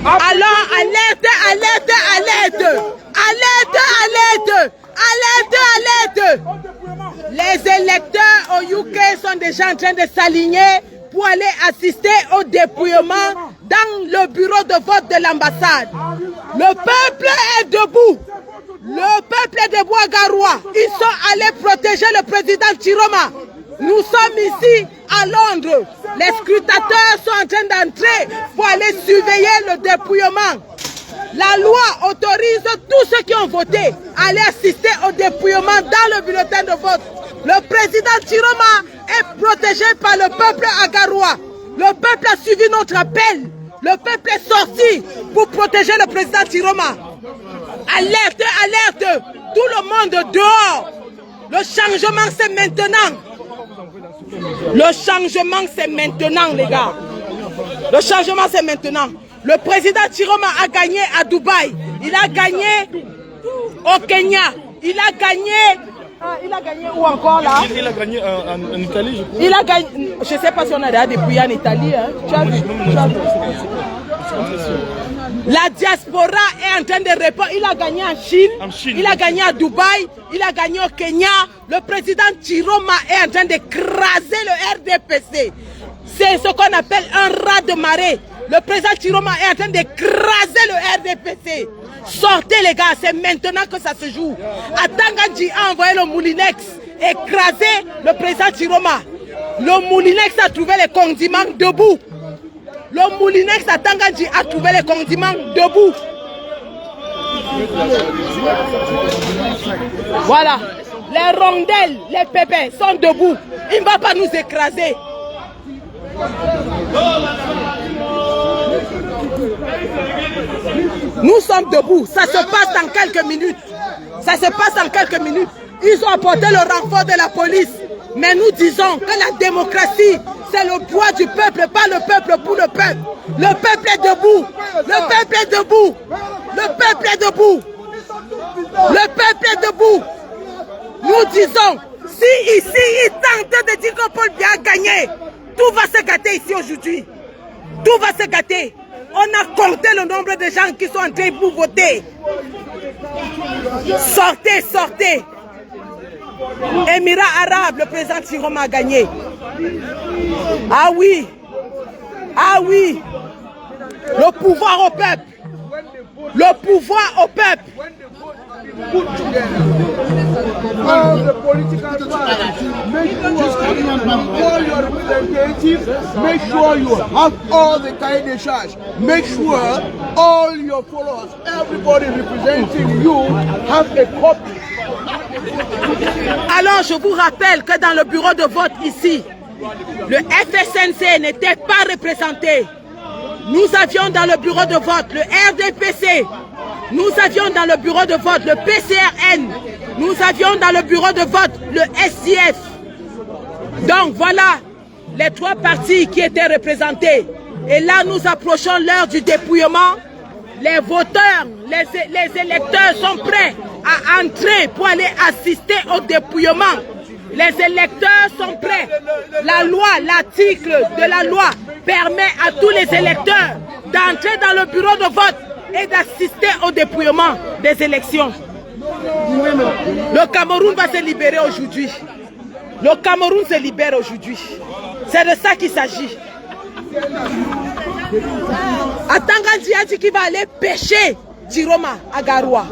Alors, alerte, alerte, alerte. Alerte, alerte. Alerte, alerte. Les électeurs au UK sont déjà en train de s'aligner pour aller assister au dépouillement dans le bureau de vote de l'ambassade. Le peuple est debout. Le peuple est debout à Garoua. Ils sont allés protéger le président Chiroma. Nous sommes ici à Londres. Les scrutateurs sont en train d'entrer pour aller surveiller le dépouillement. La loi autorise tous ceux qui ont voté à aller assister au dépouillement dans le bulletin de vote. Le président Chiroma est protégé par le peuple à Garoua. Le peuple a suivi notre appel. Le peuple est sorti pour protéger le président Chiroma. Alerte, alerte, tout le monde dehors. Le changement c'est maintenant. Le changement c'est maintenant les gars. Le changement c'est maintenant. Le président Chiroma a gagné à Dubaï. Il a gagné au Kenya. Il a gagné où encore là? Il a gagné en Italie, je crois. Il a gagné, je ne sais pas si on a déjà dépouillé en Italie. Hein. Tu as vu? La diaspora est en train de répondre. Il a gagné en Chine, il a gagné à Dubaï, il a gagné au Kenya. Le président Chiroma est en train d'écraser le RDPC. C'est ce qu'on appelle un raz de marée. Le président Chiroma est en train d'écraser le RDPC. Sortez les gars, c'est maintenant que ça se joue. Atangandji a envoyé le Moulinex écraser le président Chiroma. Le Moulinex a trouvé les condiments debout. Le Moulinex à Tangandji a trouvé les condiments debout. Voilà. Les rondelles, les pépins sont debout. Il ne va pas nous écraser. Nous sommes debout. Ça se passe dans quelques minutes. Ça se passe dans quelques minutes. Ils ont apporté le renfort de la police. Mais nous disons que la démocratie, c'est le droit du peuple, pas le peuple pour le peuple. Le peuple est debout. Le peuple est debout. Le peuple est debout. Le peuple est debout. Nous disons, si ici, ils tentent de dire que Paul Biya a gagné, tout va se gâter ici aujourd'hui. Tout va se gâter. On a compté le nombre de gens qui sont entrés pour voter. Sortez, sortez. Émirats arabes, le président Chiroma a gagné. Ah oui. Ah oui. Le pouvoir au peuple. Le pouvoir au peuple. All the political parties, make sure all your representatives, make sure you have all the cahiers de charge, make sure all your followers, everybody representing you, have a copy. Alors je vous rappelle que dans le bureau de vote ici, le FSNC n'était pas représenté. Nous avions dans le bureau de vote le RDPC. Nous avions dans le bureau de vote le PCRN. Nous avions dans le bureau de vote le SCF. Donc voilà les trois partis qui étaient représentés. Et là nous approchons l'heure du dépouillement. Les voteurs, les électeurs sont prêts à entrer pour aller assister au dépouillement. Les électeurs sont prêts. La loi, l'article de la loi permet à tous les électeurs d'entrer dans le bureau de vote et d'assister au dépouillement des élections. Le Cameroun va se libérer aujourd'hui. Le Cameroun se libère aujourd'hui. C'est de ça qu'il s'agit. Atangandji a dit qu'il va aller pêcher Chiroma à Garoua.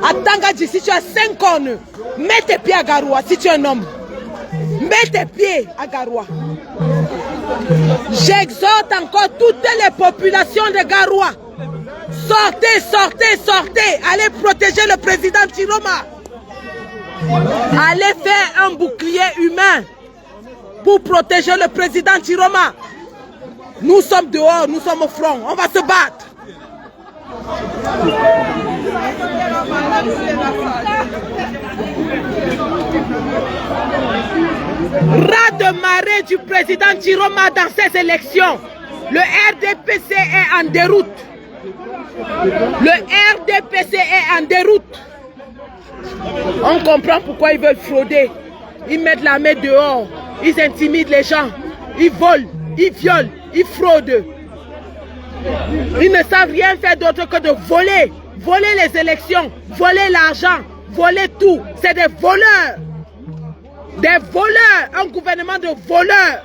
Atangandji, si tu as 5 cornes, mets tes pieds à Garoua si tu es un homme. Mets tes pieds à Garoua. J'exhorte encore toutes les populations de Garoua. Sortez, sortez, sortez. Allez protéger le président Chiroma. Allez faire un bouclier humain pour protéger le président Chiroma. Nous sommes dehors, nous sommes au front. On va se battre. Raz de marée du président Chiroma dans ces élections. Le RDPC est en déroute. Le RDPC est en déroute. On comprend pourquoi ils veulent frauder. Ils mettent la main dehors. Ils intimident les gens. ils volent, ils violent, ils fraudent. Ils ne savent rien faire d'autre que de voler. Voler les élections, voler l'argent, voler tout. C'est des voleurs. Des voleurs. Un gouvernement de voleurs.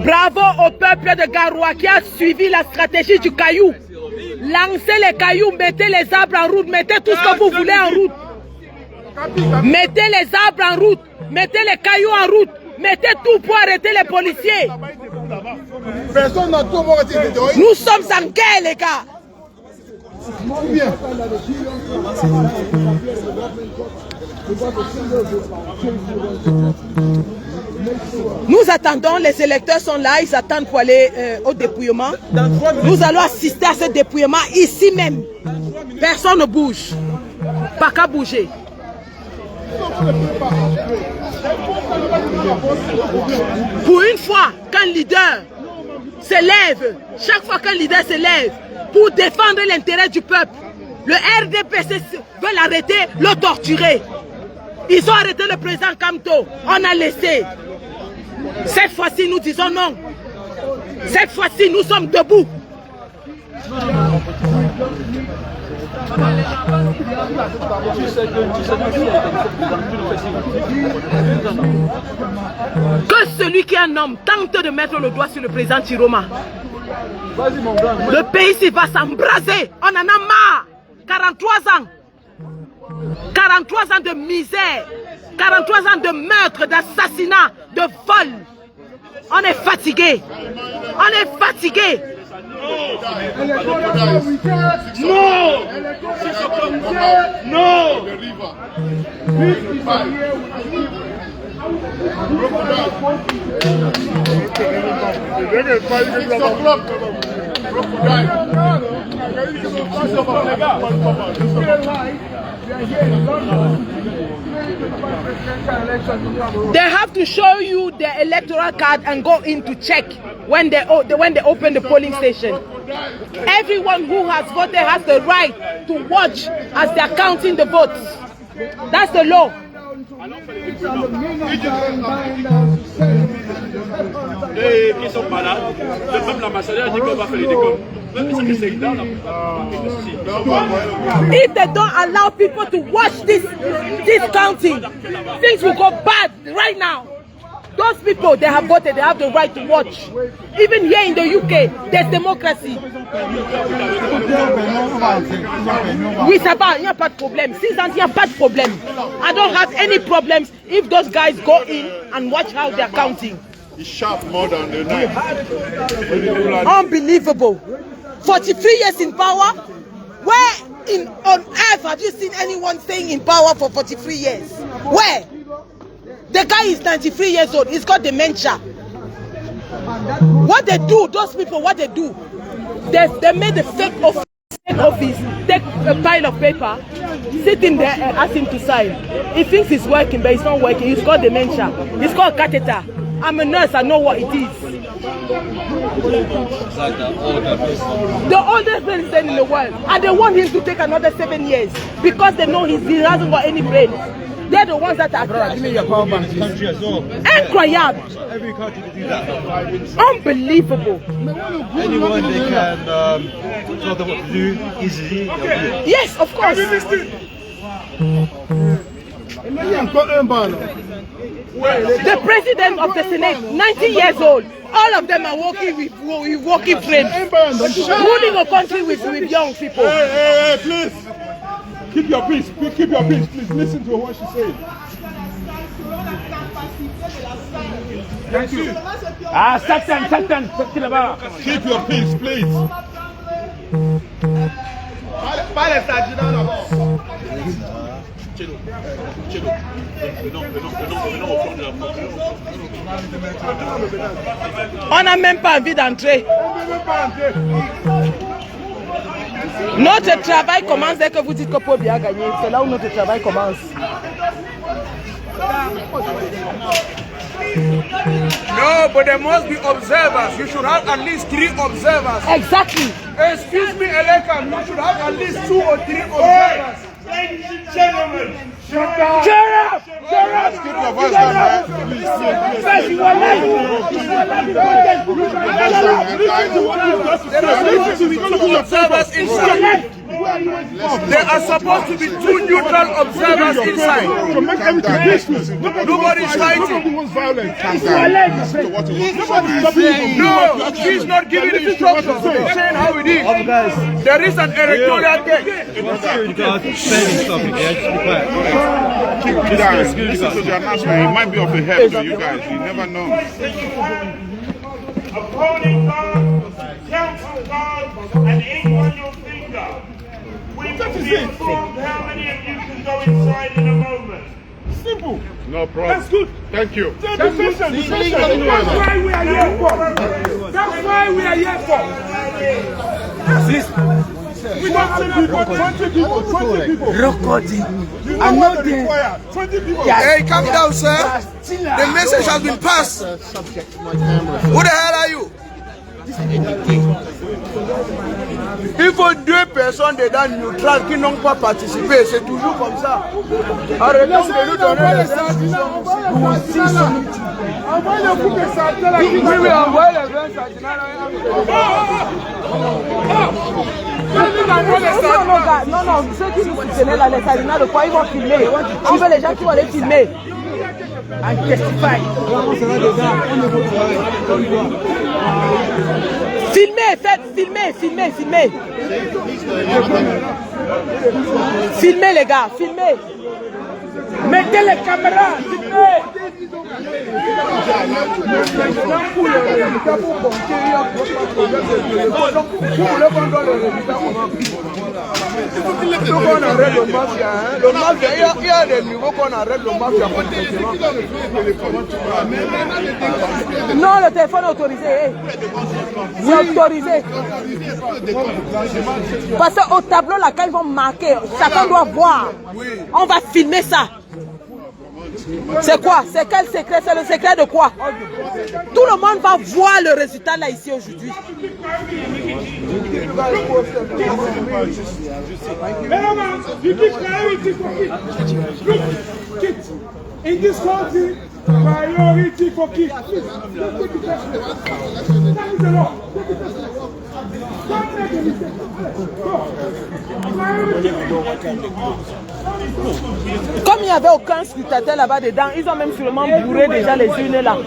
Bravo au peuple de Garoua qui a suivi la stratégie du caillou. Lancez les cailloux, mettez les arbres en route, mettez tout ce que vous voulez en route. Mettez les arbres en route, mettez les cailloux en route, mettez tout pour arrêter les policiers. Nous sommes en guerre, les gars. Nous attendons, les électeurs sont là, ils attendent pour aller au dépouillement. Nous allons assister à ce dépouillement ici même. Personne ne bouge. Pas qu'à bouger. Pour une fois qu'un leader se lève, chaque fois qu'un leader se lève pour défendre l'intérêt du peuple, le RDPC veut l'arrêter, le torturer. Ils ont arrêté le président Kamto, on a laissé. Cette fois-ci, nous disons non. Cette fois-ci, nous sommes debout. Que celui qui est un homme tente de mettre le doigt sur le président Chiroma. Le pays s'y va s'embraser. On en a marre. 43 ans. 43 ans de misère. 43 ans de meurtre, d'assassinat, de vol. On est fatigué. On est fatigué. Non! Non! They have to show you the electoral card and go in to check when they open the polling station. Everyone who has voted has the right to watch as they are counting the votes. That's the law. Les qui sont malades, même l'ambassadeur dit qu'on va faire les décomptes. If they don't allow people to watch this counting, things will go bad right now. Those people, they have voted, they have the right to watch. Even here in the UK, there's democracy. Oui, ça va, il n'y a pas de problème. 6 ans, il n'y a pas de problème. I don't have any problems if those guys go in and watch how they're counting. He shot more than the knife. Unbelievable. 43 years in power? Where on earth have you seen anyone staying in power for 43 years? Where? The guy is 93 years old. He's got dementia. What they do, those people, what they do, they made a fake office, take a pile of paper, sit in there and ask him to sign. He thinks he's working, but it's not working. He's got dementia. It's called catheter. I'm a nurse, I know what it is. The oldest president in the world. And they want him to take another 7 years because they know he hasn't got any brains. They're the ones that are give me your power bank country as well. incroyable. Every country to do that. Unbelievable. Anyone they can tell them what to do easily. Okay. Yes, of course. The president of the Senate, 90 years old. All of them are working with working frames. Ruling a country with young people. Hey, please. Keep your peace. Keep your peace. Please listen to what she's saying. Thank you. Ah, Satan. Keep your peace, please. On n'a même pas envie d'entrer. Notre travail commence dès que vous dites que Pobi a gagné. C'est là où notre travail commence. No, but there must be observers. You should have at least 3 observers. Exactly. Excuse me, Eleka, you should have at least 2 or 3 observers. Keep your voice down, man. Observers inside. There are supposed to be 2 neutral observers inside. Nobody's fighting. No, she's not giving instructions. She's saying how it is. There is an electoral gate. Keep it down. Listen to the announcement. It might be of a help to you guys. You never know. Opponent cards, council cards, and ink on your finger. We will be informed how many of you can go inside in a moment. Simple. No problem. That's good. Thank you. That's why we are here for. That's why we are here for. We got 20 people. Recording. I'm not there. 20 people. Hey, calm down, sir. The message has been passed. Who the hell are you? Il faut 2 personnes dedans neutrales qui n'ont pas participé. C'est toujours comme ça. Arrêtons de nous donner les instructions. Envoyez le coup de Sartina. Oui, envoyez les 20 Sartina. Non, ceux qui nous soutenaient là, les Sartina, de quoi ils vont filmer. On veut les gens qui vont les filmer. And testify. Filmez, filmez. Filmez les gars, filmez. Mettez les caméras, filmez. Le mafia, il y a des niveaux qu'on arrête le mafia. Non, le téléphone est autorisé. C'est autorisé. Parce qu'au tableau là, quand ils vont marquer, chacun doit voir. On va filmer ça. C'est quoi? C'est quel secret? C'est le secret de quoi? Tout le monde va voir le résultat là ici aujourd'hui. In this country, priority for kids. Comme il n'y avait aucun scrutateur là-bas dedans, ils ont même sûrement bourré déjà les urnes là.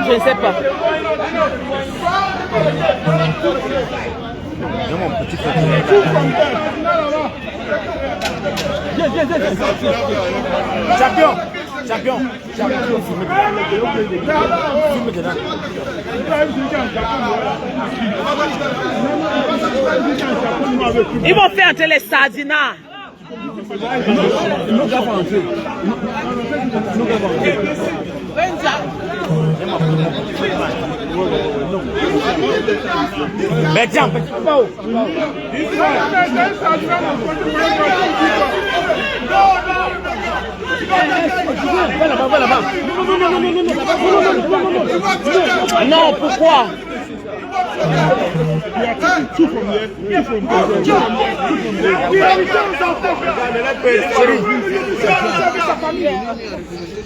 Je ne sais pas. Champion. Ils vont faire entrer les Sardinas. Mais tiens, Non, pourquoi?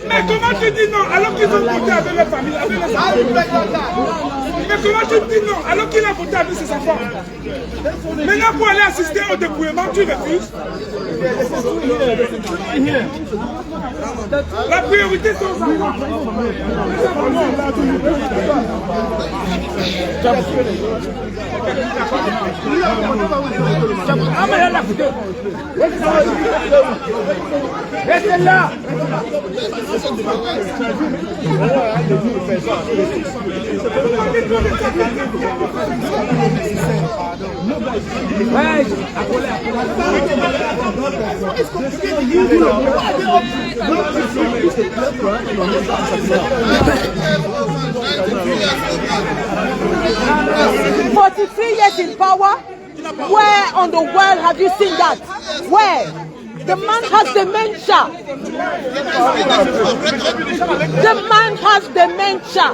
Mais comment tu dis non alors qu'ils ont voté avec les familles, avec les enfants? Mais comment tu dis non alors qu'il a voté avec ses enfants? Maintenant pour aller assister au dépouillement, tu refuses? La priorité c'est aux enfants. restez là. Forty-three years in power. Where on the world have you seen that? Where? The man has dementia. The man has dementia.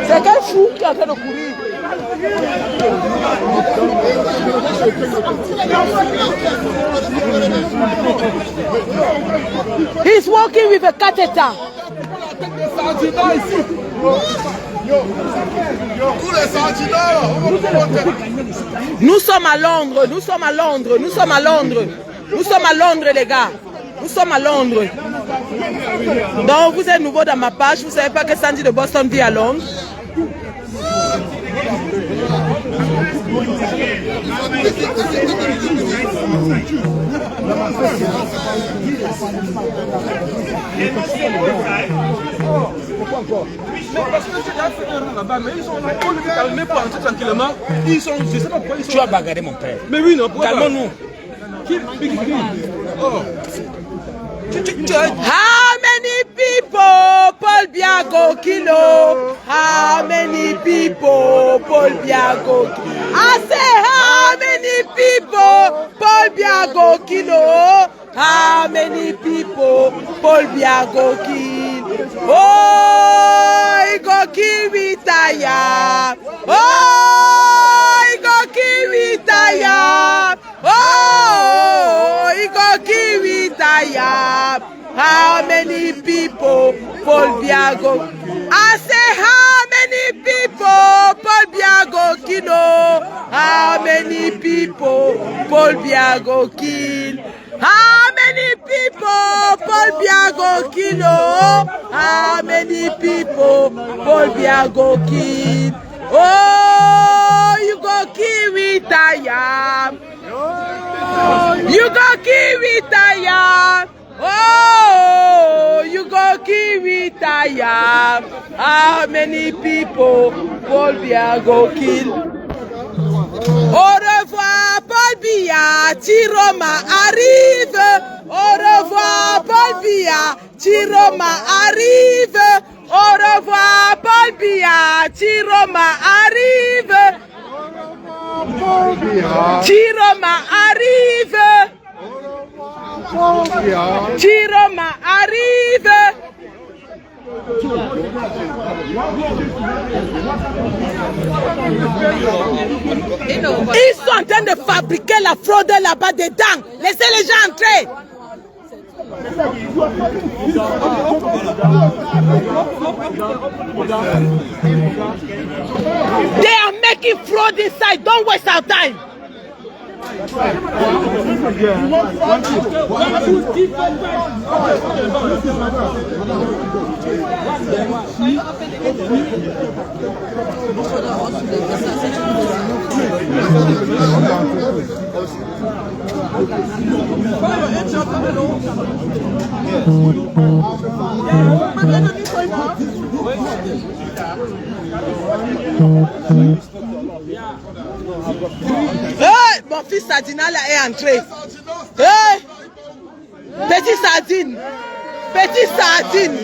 C'est quel fou qui est en train de courir. He's walking with a catheter. Nous sommes à Londres, nous sommes à Londres, nous sommes à Londres. Nous sommes à Londres, les gars. Nous sommes à Londres. Donc, vous êtes nouveau dans ma page. Vous ne savez pas que Sandy de Boston vit à Londres. Parce que c'est là-bas, mais ils sont là, on les calmer pour entrer tranquillement. Ils sont, je sais pas pourquoi ils sont. Tu vas bagarrer mon père. Mais oui, non, calmons-nous. How many people Paul Biago kilo? How many people Paul Biago? I say how many people Paul Biago kilo? How many people Paul Biago kill? Oh, he go kill retire. Oh, he go kill retire. Oh, he go kill retire. How many people Paul Biago? I say how many people Paul Biago kilo? How many people Paul Biago kill? How many people Paul Biago kilo? How many people Paul Biago kill? Oh, you go kill retire. You go kill retire. Oh, you go kill retire. How many people Paul Biago kill? Au revoir Paul Biya, Tiroma arrive. Au revoir Paul Biya, Tiroma arrive. Au revoir Paul Biya, Tiroma arrive. Tiroma arrive. Tiroma arrive. Ils sont en train de fabriquer la fraude là-bas dedans. Laissez les gens entrer. They are making fraud inside. Don't waste our time. Hey, mon fils Sardina là est entré. Hey, petit sardine. Petit sardine.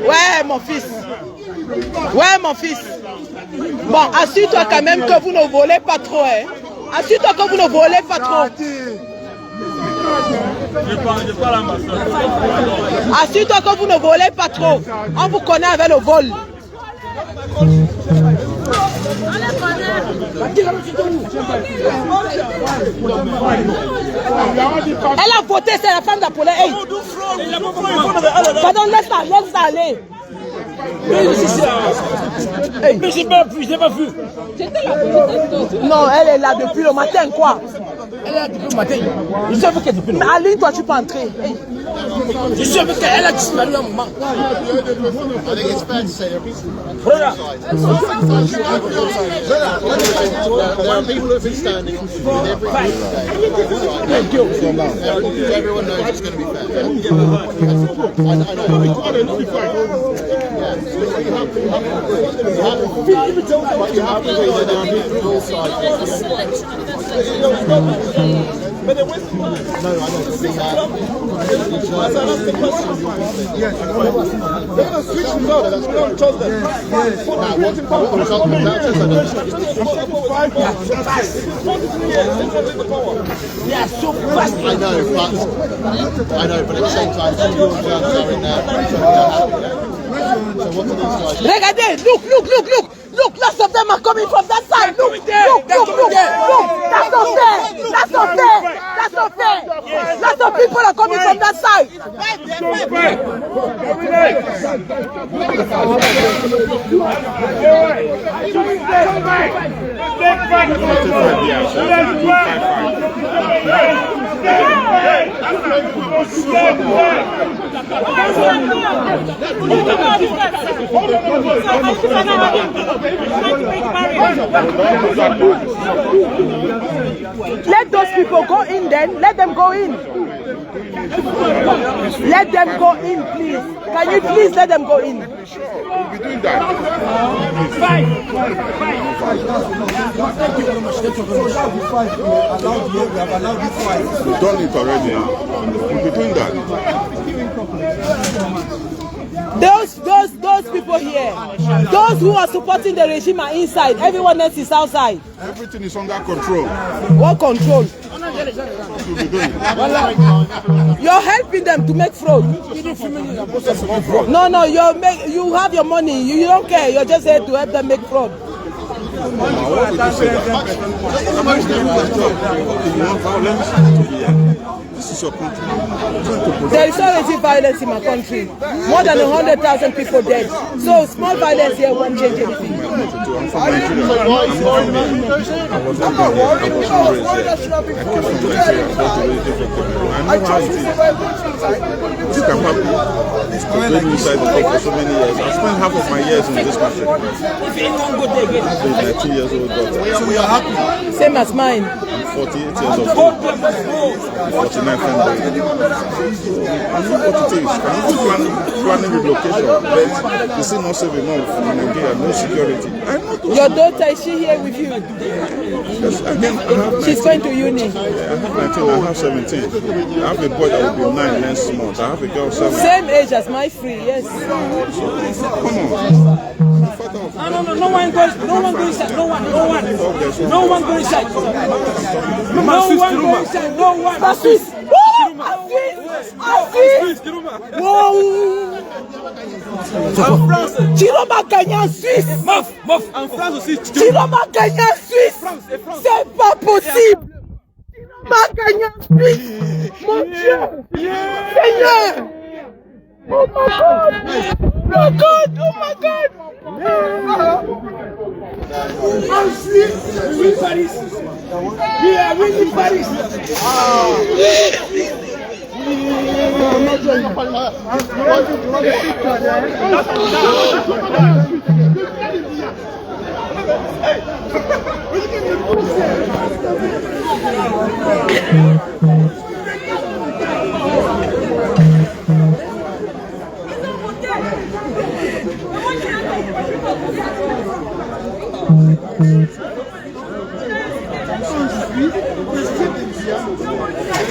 Ouais, mon fils. Ouais, mon fils. Bon, assure-toi quand même que vous ne volez pas trop. Hein. Assure-toi que vous ne volez pas trop. Assure-toi que vous ne volez pas trop. On vous connaît avec le vol. Elle a voté, c'est la femme d'Apollon. Hey. Pardon, laisse-la aller. Hey. Mais j'ai pas vu. Non, elle est là depuis le matin, quoi. Elle est là depuis le matin. Je sais qu'elle est depuis le matin. Aline, toi, tu peux entrer. Hey. Je sais qu'elle a disparu un moment. Regarde. But they're wasting money. No, I don't see that. That's the question. Yes. They're going to switch results. That's what I told them. What result comes out They are so fast. I know, but at the same time, some of your jobs are in there. So what do these guys do? Regardez, look, lots of them are coming from that side. Look, that's not fair. Lots of people are coming from that side. Let those people go in then. Let them go in. Let them go in, please. Can you please let them go in? We'll be doing that. We've done it already. We'll be doing that. Those people here, those who are supporting the regime are inside. Everyone else is outside. Everything is under control. What control? We'll be doing it. You're helping them to make fraud. No, you have your money. You don't care. You're just here to help them make fraud. Why would you say that? Am I doing my job? You want violence? This is your country. There is already violence in my country. More than 100,000 people dead. So small violence here won't change anything. I'm from Nigeria. I'm not from here. I was not born here. I was not raised here. I came from Nigeria. I know how it is. Look at Papi. He's been inside the country for so many years. I spent half of my years in this country. I've been like 2 years old daughter. So we are happy. Same as mine. I'm 48 years old. 49 February. I know what it is. I'm planning relocation, but you still not safe enough in Nigeria, no security. I know those. Your daughter, is she here with you? Yes, I have She's 19. going to uni. Yeah, I have 19, I have 17. I have a boy that will be 9 next month. I have a girl 7. Same age as my free, yes. Come on. No one goes inside. No one goes inside. No one. Assis! Chiroma gagne en Suisse. En France aussi. Chiroma gagne en Suisse. C'est pas possible. Chiroma gagne en Suisse. Mon Dieu. Seigneur. Oh my God. Oh God. Oh my God. En Suisse, we win Paris. We are winning Paris.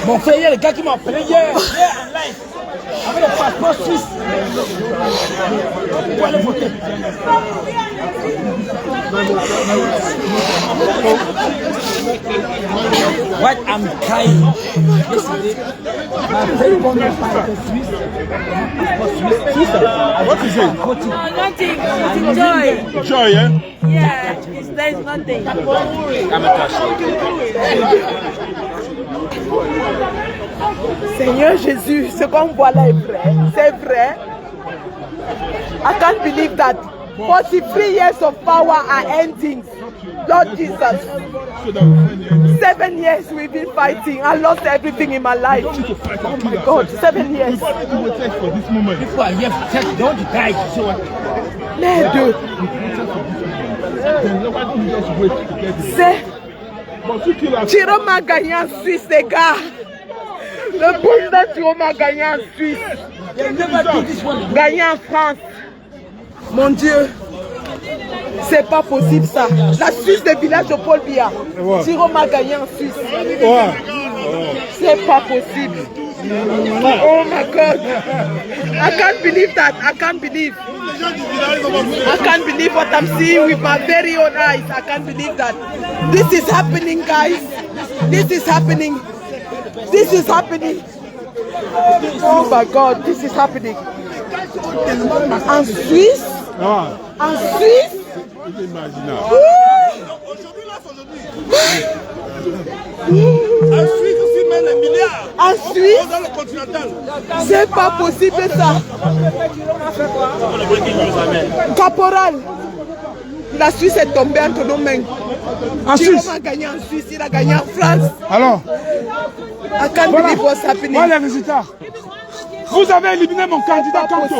Mon frère, il y a le gars qui m'a appelé hier en live, avec le passeport suisse. Pour aller voter. What I'm crying yesterday, my very one Swiss. What is it? Nothing. It's joy. Joy, eh? Yeah, there's nothing. Seigneur Jésus, ce qu'on voit là est vrai. C'est vrai. I can't believe that 43 years of power are ending. Lord Jesus. 7 years we've been fighting. I lost everything in my life. Oh my God, 7 years. People are here to check, they want to die. Les deux. C'est Chiroma gagné en Suisse, les gars. Le président Chiroma gagné en Suisse. Gagné en France. Mon Dieu. C'est pas possible ça. La Suisse des villages de Paul Biya. Chiroma gagné en Suisse. C'est pas possible. Oh my God. I can't believe that. I can't believe. I can't believe what I'm seeing with my very own eyes. I can't believe that. This is happening, guys. This is happening. This is happening. Oh my God, this is happening. En Suisse? En Suisse? En Suisse, c'est pas possible ça. Caporal, la Suisse est tombée entre nos mains. Jérôme a gagné en Suisse, il a gagné en France. Alors, I can't believe what's happening. voilà les résultats. Vous avez éliminé mon candidat Kanto.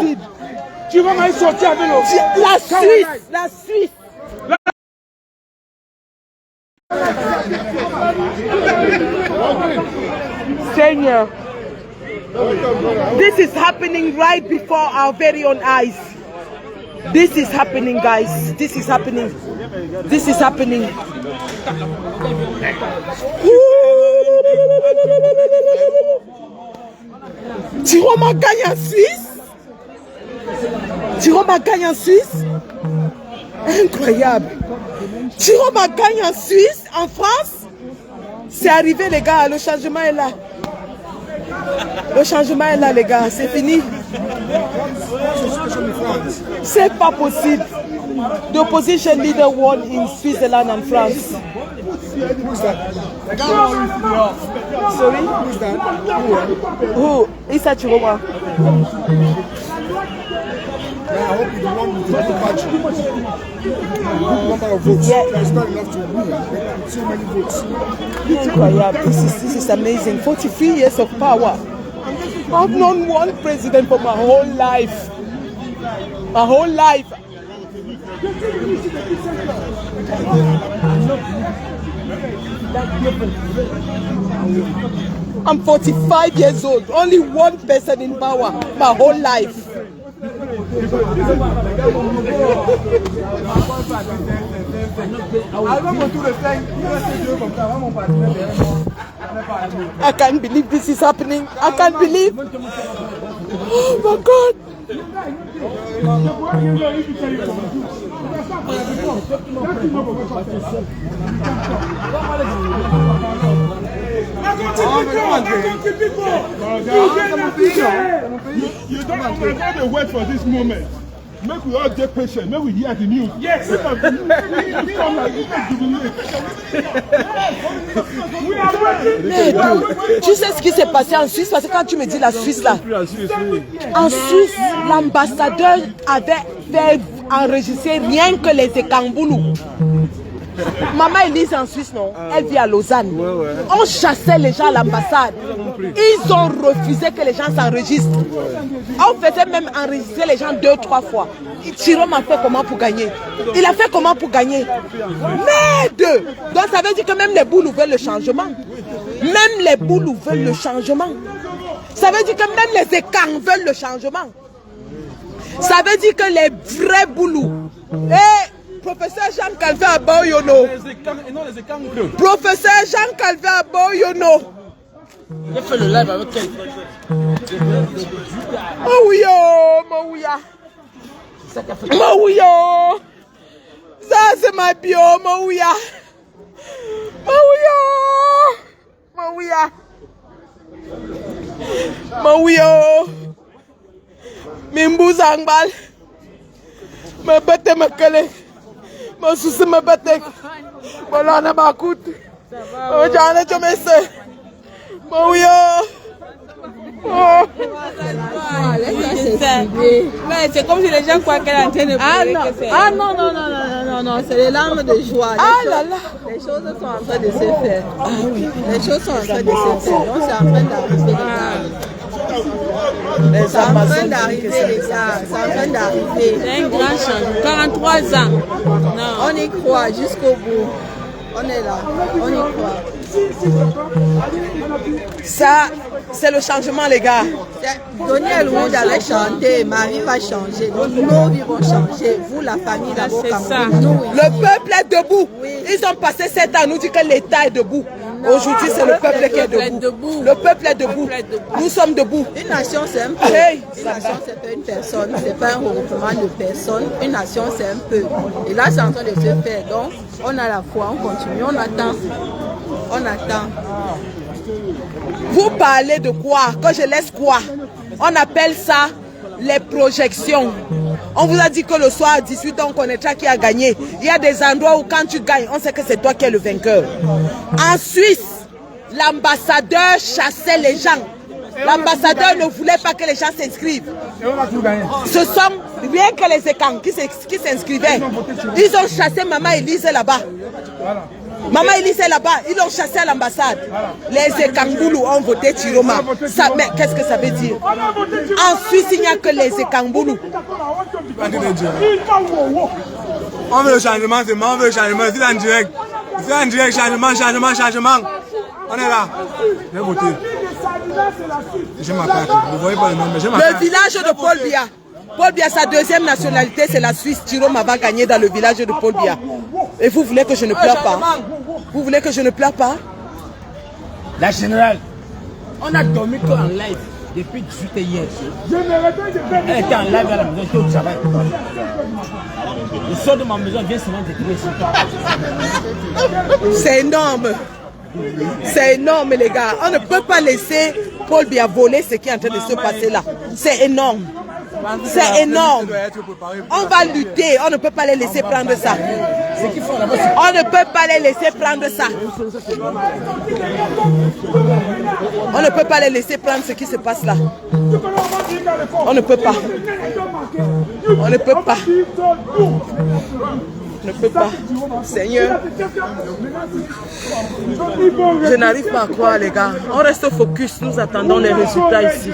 Jérôme a sorti avec le... La Suisse, la Suisse. Seigneur, this is happening right before our very own eyes. This is happening, guys. This is happening. This is happening. Jérôme a gagné en Suisse. Jérôme a gagné en Suisse. Incroyable. Jérôme a gagné en Suisse, en France. C'est arrivé, les gars. Le changement est là. Le changement est là, les gars. C'est fini. C'est pas possible. The opposition leader won in Switzerland and France. Sorry? Who? Issa Chiroma. I hope you don't want to number of votes. Yeah. It's not enough to win. Too many votes. Incroyable. This is amazing. 43 years of power. I've known one president for my whole life. My whole life. I'm 45 years old. Only one person in power. My whole life. I can't believe this is happening. I can't believe. Oh my God. You don't wait for this moment. Make we all get patient. Make we hear the news. Yes. Tu sais ce qui s'est passé en Suisse? Parce que quand tu me dis la Suisse là, en Suisse, l'ambassadeur avait fait enregistrer rien que les écamboulous. Maman Elise en Suisse, non? Elle vit à Lausanne. On chassait les gens à l'ambassade. Ils ont refusé que les gens s'enregistrent. On faisait même enregistrer les gens 2-3 fois. Jérôme a fait comment pour gagner? Il a fait comment pour gagner? Merde! Donc ça veut dire que même les boules veulent le changement. Même les boules veulent le changement. Ça veut dire que même les écarts veulent le changement. Ça veut dire que les vrais boulous. Professeur Jean-Calvin Aboyono. Professeur Jean-Calvin Aboyono. J'ai fait le live avec elle. Mawuya. Mawuya. Ça c'est ma bio, Mawuya. Mawuya. Mimbuzangbal. Me bete me kele. Me souci me bete. Voilà na bakut. Oh jana jomese. Mawuya. Mais c'est comme si les gens croient qu'elle est en train de pleurer. Non, c'est les larmes de joie. Les choses sont en train de se faire. Les choses sont en train de se faire. Donc c'est en train d'arriver les gars. C'est en train d'arriver les gars. C'est en train d'arriver. C'est un grand changement. 43 ans. Non. On y croit jusqu'au bout. On est là. On y croit. Ça, c'est le changement, les gars. Daniel Wood allait chanter, ma vie va changer. Donc nos vies vont changer. Vous, la famille, c'est ça. Le peuple est debout. Oui. Ils ont passé 7 ans à nous dire que l'État est debout. Aujourd'hui, c'est le peuple qui est debout. Le peuple est debout. Nous sommes debout. Une nation, c'est un peu. Une nation, c'est pas une personne. C'est pas un regroupement de personnes. Une nation, c'est un peu. Et là, c'est en train de se faire. Donc, on a la foi, on continue, on attend. On attend. Vous parlez de quoi? Quand je laisse quoi? On appelle ça les projections. On vous a dit que le soir à 18h, on connaîtra qui a gagné. Il y a des endroits où quand tu gagnes, on sait que c'est toi qui es le vainqueur. En Suisse, l'ambassadeur chassait les gens. L'ambassadeur ne voulait pas que les gens s'inscrivent. Ce sont rien que les écans qui s'inscrivaient. Ils ont chassé Maman Elise là-bas. Maman Elise est là-bas, ils l'ont chassé à l'ambassade. Les Ekangoulou ont voté Chiroma. Mais qu'est-ce que ça veut dire? En Suisse, il n'y a que les Ekangoulou. On veut le changement, c'est moi, on veut le changement, c'est en direct. C'est en direct, changement. On est là. J'ai voté. Je m'appelle. Vous voyez pas le nom, mais je m'appelle. Le village de Paul Biya. Paul Biya, sa deuxième nationalité, c'est la Suisse. Chiroma va gagner dans le village de Paul Biya. Et vous voulez que je ne pleure pas? Vous voulez que je ne pleure pas? La générale, on a dormi qu'en live depuis 18h hier. Elle était en live à la maison, j'étais au travail. Le sort de ma maison vient seulement de trouver ici. C'est énorme. C'est énorme, les gars. On ne peut pas laisser Paul Biya voler ce qui est en train de se passer là. C'est énorme. C'est énorme. On va lutter. On ne peut pas les laisser prendre ça. On ne peut pas les laisser prendre ça. On ne peut pas les laisser prendre ce qui se passe là. On ne peut pas. On ne peut pas. Je ne peux pas. Seigneur, je n'arrive pas à croire, les gars. On reste focus, nous attendons les résultats ici.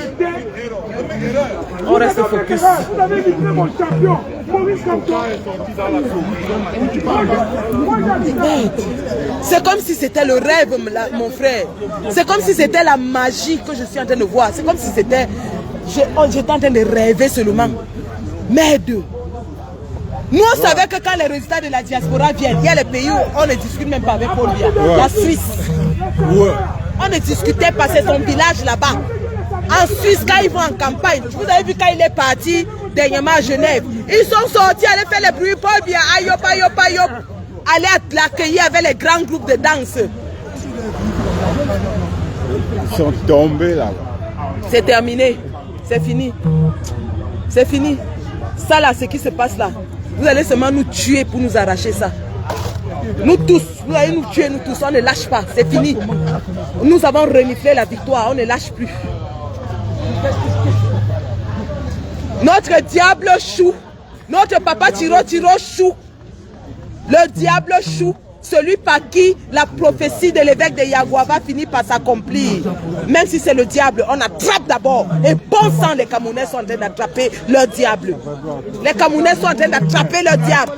On reste focus. C'est comme si c'était le rêve, mon frère. C'est comme si c'était la magie que je suis en train de voir. C'est comme si c'était... J'étais en train de rêver seulement. Merde. Nous, on savait que quand les résultats de la diaspora viennent, il y a les pays où on ne discute même pas avec Paul Biya. La Suisse. On ne discutait pas, c'est son village là-bas. En Suisse, quand ils vont en campagne, vous avez vu quand il est parti dernièrement à Genève, ils sont sortis, aller faire les bruits, Paul Biya, ayop, ayop, ayop, aller l'accueillir avec les grands groupes de danse. Ils sont tombés là. C'est terminé, c'est fini. C'est fini. Ça là, ce qui se passe là. Vous allez seulement nous tuer pour nous arracher ça. Nous tous, vous allez nous tuer, nous tous, on ne lâche pas, c'est fini. Nous avons reniflé la victoire, on ne lâche plus. Notre diable choue, notre papa Tiro choue. Le diable choue, celui par qui la prophétie de l'évêque de Yagoua finit par s'accomplir. Même si c'est le diable, on attrape d'abord. Et bon sang, les Camerounais sont en train d'attraper leur diable. Les Camerounais sont en train d'attraper leur diable.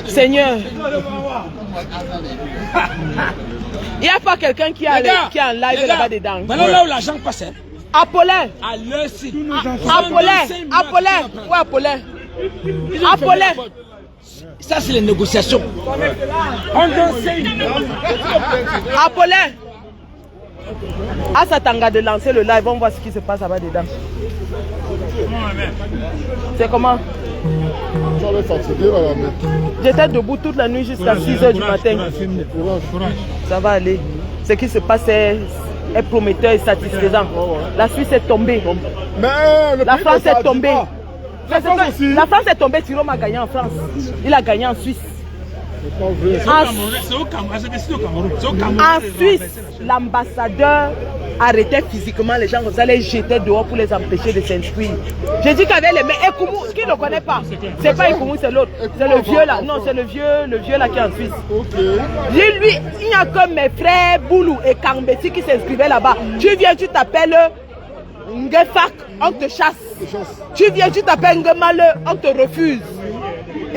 Seigneur, il n'y a pas quelqu'un qui est en live là-bas dedans. Voilà là où l'argent passe. Apollin. À leur site. Apollin. Ouais, Apollin. Apollin. Ça, c'est les négociations. Apollin. À Satanga de lancer le live, on voit ce qui se passe là-bas dedans. C'est comment? J'étais debout toute la nuit jusqu'à 6h du matin. Ça va aller. Ce qui se passe est prometteur et satisfaisant. La Suisse est tombée. La France est tombée. La France est tombée, Thierry a gagné en France. Il a gagné en Suisse. En Suisse, l'ambassadeur arrêtait physiquement les gens, vous allez les jeter dehors pour les empêcher de s'inscrire. J'ai dit qu'avec les mains, Ekoumou, qui ne connaît pas, c'est pas Ekoumou, c'est l'autre. C'est le vieux là, non, c'est le vieux là qui est en Suisse. Lui, il n'y a que mes frères Boulou et Kambeti qui s'inscrivaient là-bas. Tu viens, tu t'appelles Ngefak, on te chasse. Tu viens, tu t'appelles Ngemale, on te refuse.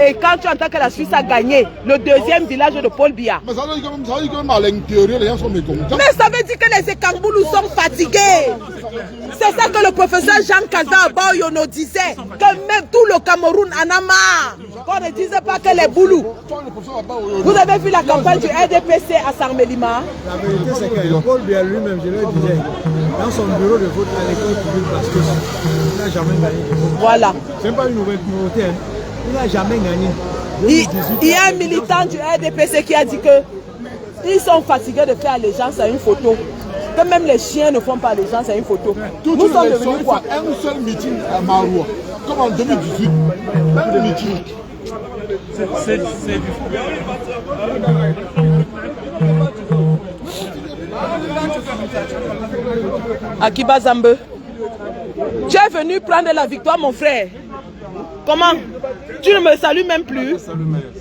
Et quand tu entends que la Suisse a gagné le deuxième village de Paul Biya. Mais ça veut dire que même à l'intérieur, les gens sont mécontents. Mais ça veut dire que les Ekamboulous sont fatigués. C'est ça que le professeur Jean Kaza Baoyono disait. Que même tout le Cameroun en a marre. Qu'on ne disait pas que les Boulous. Vous avez vu la campagne du RDPC à Sarmelima? La vérité, c'est que Paul Biya lui-même, je le disais, dans son bureau de vote à l'école publique, parce que il n'a jamais gagné. Voilà. Ce n'est pas une nouvelle nouveauté. Il n'a jamais gagné. Il y a un militant du RDPC qui a dit que ils sont fatigués de faire allégeance à une photo. Que même les chiens ne font pas allégeance à une photo. Nous sommes devenus quoi? Un seul meeting à Maroua, comme en 2018. Même meeting. C'est Akiba Zambe, tu es venu prendre la victoire, mon frère. Comment? Tu ne me salues même plus?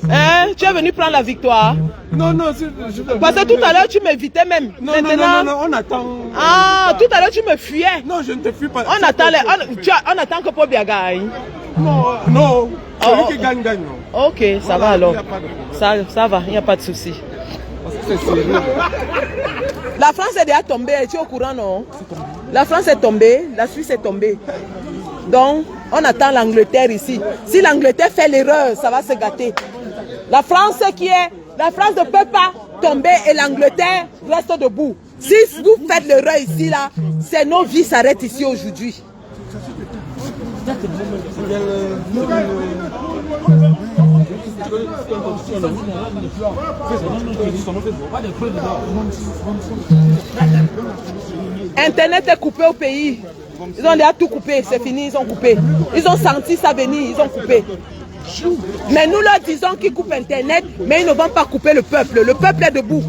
Hein? Tu es venu prendre la victoire? Non, non, parce que tout à l'heure tu m'évitais même. Non, maintenant, non, on attend. Ah, tout à l'heure tu me fuyais. Non, je ne te fuis pas. On attend, on attend que Paul Biya gagne. Non, non. Celui qui gagne, gagne. Non. Ok, ça va alors. Ça va, il n'y a pas de souci. La France est déjà tombée, tu es au courant, non? La France est tombée, la Suisse est tombée. Donc, on attend l'Angleterre ici. Si l'Angleterre fait l'erreur, ça va se gâter. La France ne peut pas tomber et l'Angleterre reste debout. Si vous faites l'erreur ici, là, c'est nos vies s'arrêtent ici aujourd'hui. Internet est coupé au pays. Ils ont déjà tout coupé, c'est fini, ils ont coupé. Ils ont senti ça venir, ils ont coupé. Mais nous leur disons qu'ils coupent Internet, mais ils ne vont pas couper le peuple. Le peuple est debout.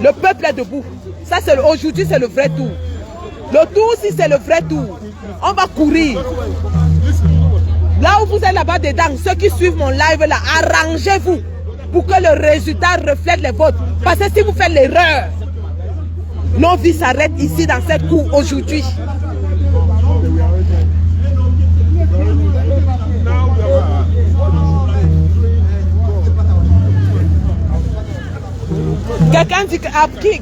Le peuple est debout. Ça, aujourd'hui, c'est le vrai tour. Le tour, si c'est le vrai tour, on va courir. Là où vous êtes là-bas dedans, ceux qui suivent mon live là, arrangez-vous pour que le résultat reflète les votes. Parce que si vous faites l'erreur, nos vies s'arrêtent ici dans cette cour aujourd'hui. Quelqu'un dit que,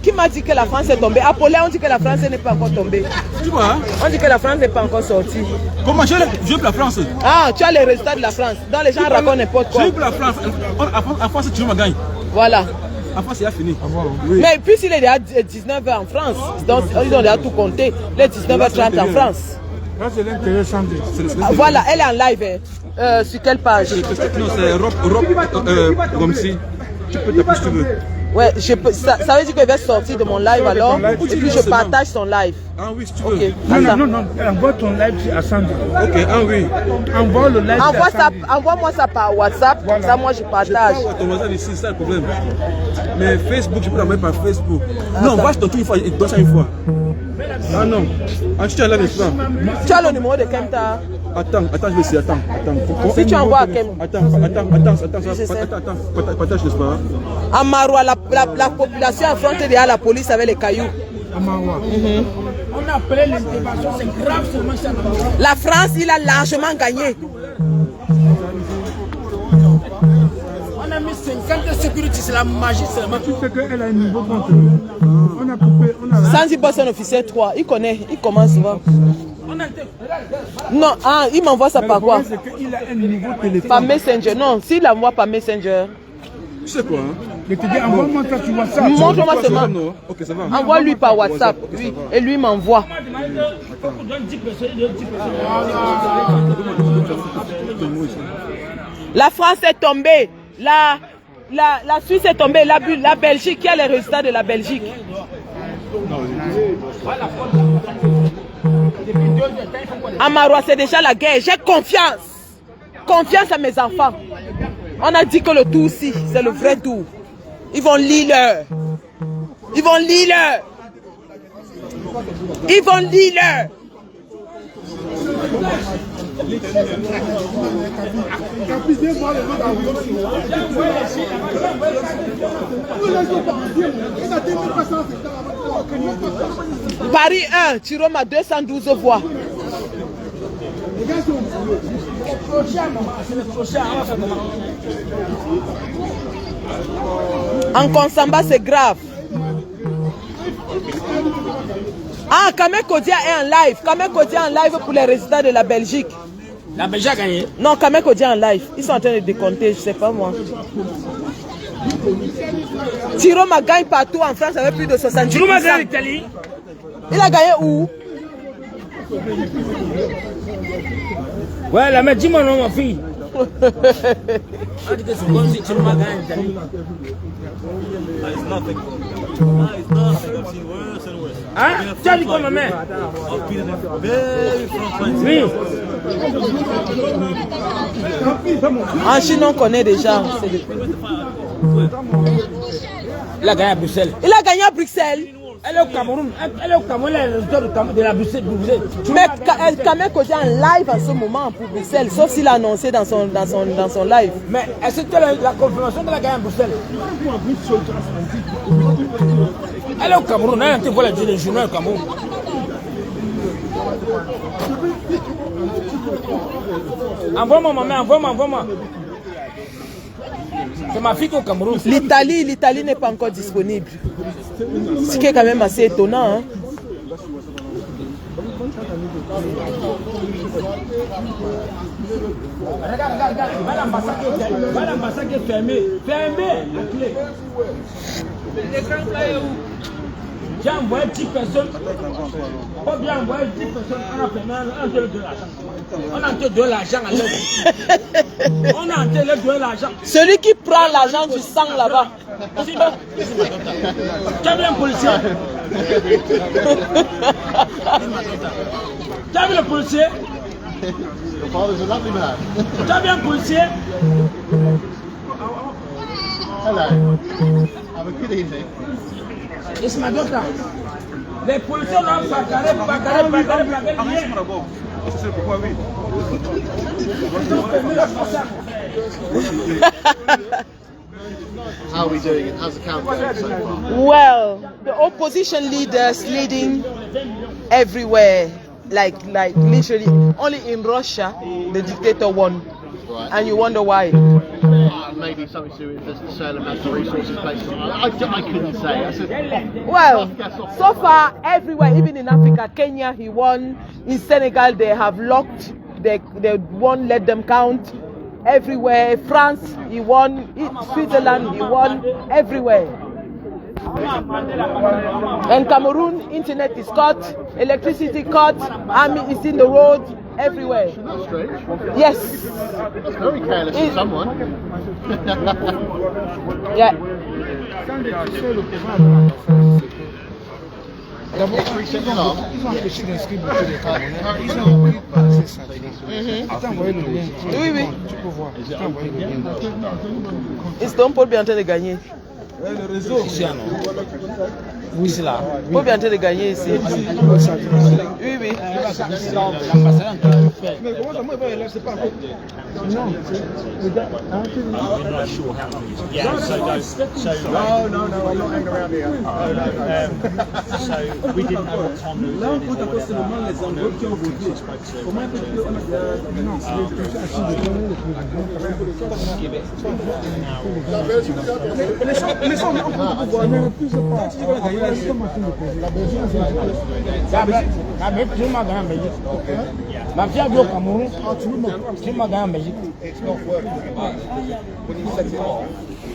qui m'a dit que la France est tombée? Apollin, on dit que la France n'est pas encore tombée. Tu vois? On dit que la France n'est pas encore sortie. Comment j'ai la France? Ah, tu as les résultats de la France. Donc les gens racontent n'importe quoi. J'ai la France. En France, tu me gagnes. Voilà. En France, il a fini. Oui. Mais puis il est déjà 19h en France. Donc ils ont déjà tout compté. Les 19h30 en France. Là, c'est l'intérêt santé. Voilà, elle est en live. Sur quelle page? Non, c'est Europe comme si. Tu peux taper si tu veux. Ouais, ça veut dire qu'elle va sortir de mon live alors. Et puis je partage son live. Ah oui, si tu veux. Okay. Non. Envoie ton live à Sandra. Ok, ah oui. Envoie le live. Envoie-moi ça par WhatsApp. Voilà. Ça, moi, je partage. Ton WhatsApp ici, c'est ça le problème. Mais Facebook, je peux l'envoyer par Facebook. Non, va ton truc une fois, il doit ça une fois. Ah non. Ah, tu as là maintenant. Tu as le numéro de Kemta? Attends, je vais essayer, attends. Si tu envoies à Kemta. Attends, partage le soir. À Maroua, la population affronte déjà la police avec les cailloux. À Maroua. On a appelé l'intervention, c'est grave seulement ça. La France, il a largement gagné. On a mis 50 sécurités, c'est la magie, c'est la magie. Tu sais qu'elle a un niveau contre nous. On a coupé, Sanzi Boss, un officier 3, il connaît, il commence souvent. Non, il m'envoie ça par quoi? Il a un niveau téléphone. Par Messenger, non, s'il envoie par Messenger. Tu sais quoi? Je te dis, envoie-moi ça sur WhatsApp. Montre-moi seulement. Ok, ça va. Envoie-lui par WhatsApp, oui, et lui m'envoie. La France est tombée, la Suisse est tombée, la Belgique, qui a les résultats de la Belgique? À Maroua, c'est déjà la guerre. J'ai confiance. Confiance à mes enfants. On a dit que le tour-ci, c'est le vrai tour. Ils vont lire l'heure. Ils vont lire l'heure. Ils vont lire l'heure. Paris 1, Tiroma 212 voix. En Konsamba, c'est grave. Ah, Kamel Kodia est en live. Kamel Kodia en live pour les résultats de la Belgique. La Belgique a gagné? Non, Kamel Kodia en live. Ils sont en train de décompter, je sais pas moi. Tiroma gagne partout en France avec plus de 70%. Tiroma gagne l'Italie. Il a gagné où? Ouais, la mère, dis-moi non, ma fille. Tiroma gagne l'Italie. Hein? Tu as dit quoi, ma mère? Oui. En Chine, on connaît déjà. Il a gagné à Bruxelles. Il a gagné à Bruxelles. Elle est au Cameroun. Elle est au Cameroun, elle est le résultat de la Bruxelles. Mais Kamel Kodia en live en ce moment pour Bruxelles, sauf s'il a annoncé dans son live. Mais est-ce que tu as la confirmation de la gagné à Bruxelles? Elle est au Cameroun, elle a été voir les journaux au Cameroun. Envoie-moi, maman, envoie-moi. C'est ma fille qui est au Cameroun. L'Italie n'est pas encore disponible. Ce qui est quand même assez étonnant. Hein? Regarde. Va l'ambassade qui est fermée. Fermée, la clé. J'ai envoyé 10 personnes. Pas bien envoyé 10 personnes. On a fermé, on a donné de l'argent. On a donné l'argent à l'aide. On a donné l'argent. Celui qui prend l'argent du sang là-bas. Tu as vu un policier? Tu as vu le policier? Your father's a lovely man. Tu as vu un policier? Hello. Have a good evening. Et c'est ma daughter. Les policiers n'ont pas carré. C'est pourquoi oui. How are we doing it? How's the countdown so far? Well, the opposition leaders leading everywhere, like literally. Only in Russia, the dictator won. Right. And you wonder why. Maybe something to do with the sale of natural resources places. I couldn't say. Well, so far everywhere, even in Africa, Kenya he won. In Senegal they have locked. They won't let them count. Everywhere, France he won. Switzerland he won. Everywhere. In Cameroon, internet is cut, electricity cut, army is in the road, everywhere. That's strange. Yes. That's very careless of someone. Yeah. Ils ont empêché d'inscrire beaucoup de Camerounais. Ils ont passé ça. Attends, envoyé le lien. Oui. Tu peux voir. J'ai envoyé le lien. Ils sont Paul bien en train de gagner. Le réseau. Ici, non. Oui, c'est là. Paul bien en train de gagner ici. Oui. Mais comment ça, moi, c'est pas Non, regarde. No, I'm not hanging around here. So we didn't know what Tom was là, on compte à seulement les enveloppes qui ont voté. Comment Mais ça, on peut voir. Mais ne plus pas. La Belgique, tu m'as gagné en Belgique. Ma fille a vu au Cameroun, tu m'as gagné en Belgique.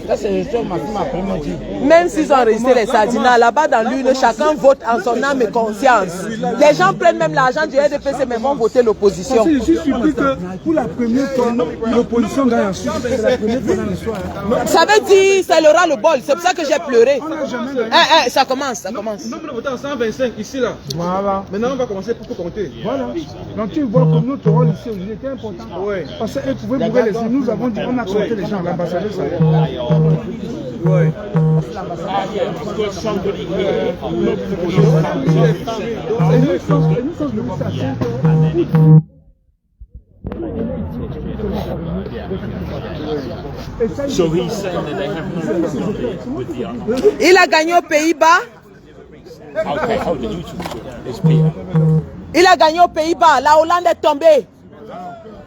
Ça, c'est le seul ma fille m'a vraiment dit. Même s'ils ont enregistré les sardinats, là-bas dans l'une, chacun vote en son âme et conscience. Les gens prennent même l'argent du RDPC, mais vont voter l'opposition. Je suis surpris que pour la première fois, l'opposition gagne en Suisse. C'est la première fois dans l'histoire. Ça veut dire, ça leur a le bol. C'est pour ça que j'ai pleuré. Ça commence. Nous avons voté en 125 ici, là. Voilà. Maintenant, on va commencer pour compter. Voilà. Donc tu vois comme notre rôle ici aujourd'hui était important. Ouais. Parce qu'elle pouvait mourir les nous avons dit, on a compté les gens, l'ambassadeur savait. Ouais. So he's saying that they have no problem with the other. Il a gagné aux Pays-Bas. Okay, hold on, you talk to it. It's Peter. Il a gagné aux Pays-Bas. La Hollande est tombée.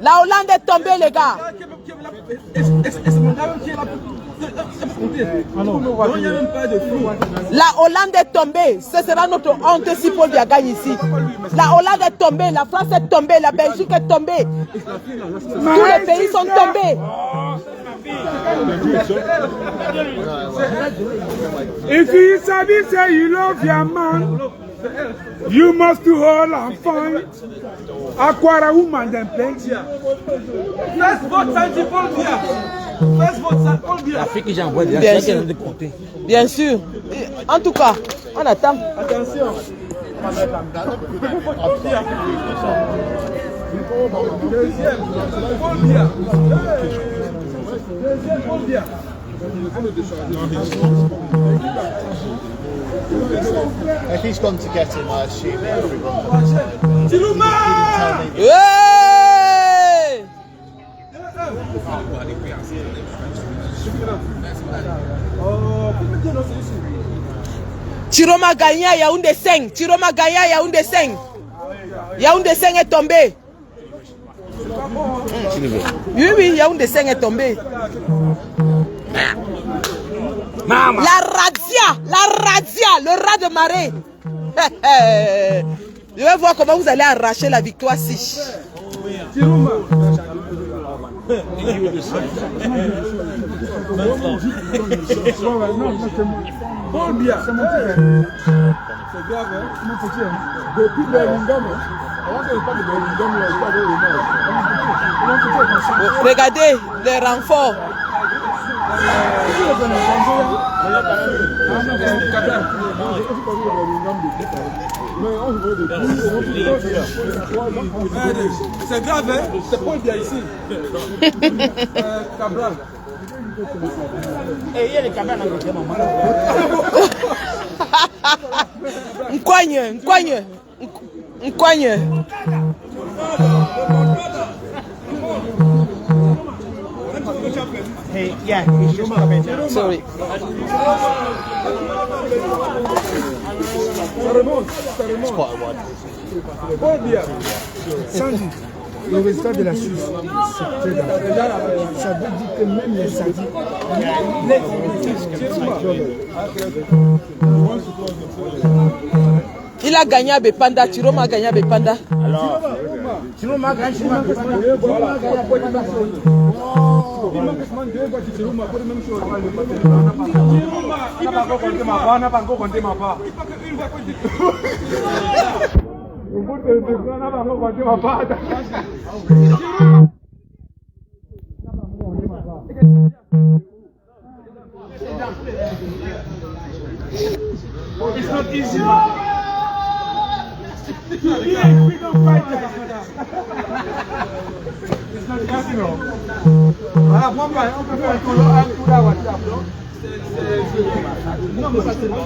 La Hollande est tombée, les gars. La Hollande est tombée. Ce sera notre honte si Paul Biya gagne ici. La Hollande est tombée. La France est tombée. La Belgique est tombée. Tous les pays sont tombés. If you sabi say you love your man, you must hold and fight. Acquire a woman then plenty. First vote, Santi Paul Biya. First vote, Paul Biya. L'Afrique que j'envoie, bien sûr. Bien sûr. En tout cas, on attend. Attention. Deuxième, Paul Biya. Deuxième, Paul Biya. If he's gone to get him, I assume everyone. Chiluma! Hey! Chiroma gagné à Yaoundé 5. Chiroma gagné à Yaoundé 5. Yaoundé 5 est tombé. Oui, oui, Yaoundé 5 est tombé. La razzia, le rat de marée. Je vais voir comment vous allez arracher la victoire si. Paul Biya. C'est grave, hein? Depuis Birmingham, regardez les renforts. C'est grave, hein? C'est Paul Biya ici. Cabral. Et il y a les caméras dans le Nkwanye. Hey, yeah, he's just coming down. Sorry. It's quite a wide. Paul Biya. Sandy. Le résultat de la Suisse, c'est très grave. Ça veut dire que même les sadiques, il a gagné à Bepanda, Chiroma a gagné à Bepanda. Alors, Chiroma a gagné à Bepanda. It's not easy. Yeah, we don't fight. It's not easy, no. Voilà, on peut faire un tour à WhatsApp. Non, mais ça c'est bon.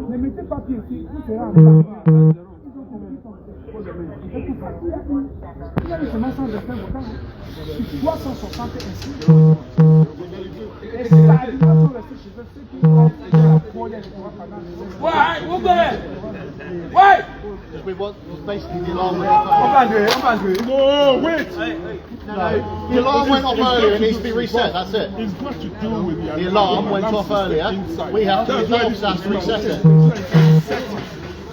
Ne mettez pas pied ici, vous serez en bas. Il y a une semence de fin vocal. 360 ainsi. Et si la animation reste chez eux, c'est qu'ils vont faire la première fois pendant. Ouais, vous verrez. Ouais! We want basically the alarm went off. No, wait! No, the alarm went off earlier, it needs to be reset, that's it. It's got to do with The alarm went off earlier, we have to, the officer has to reset it.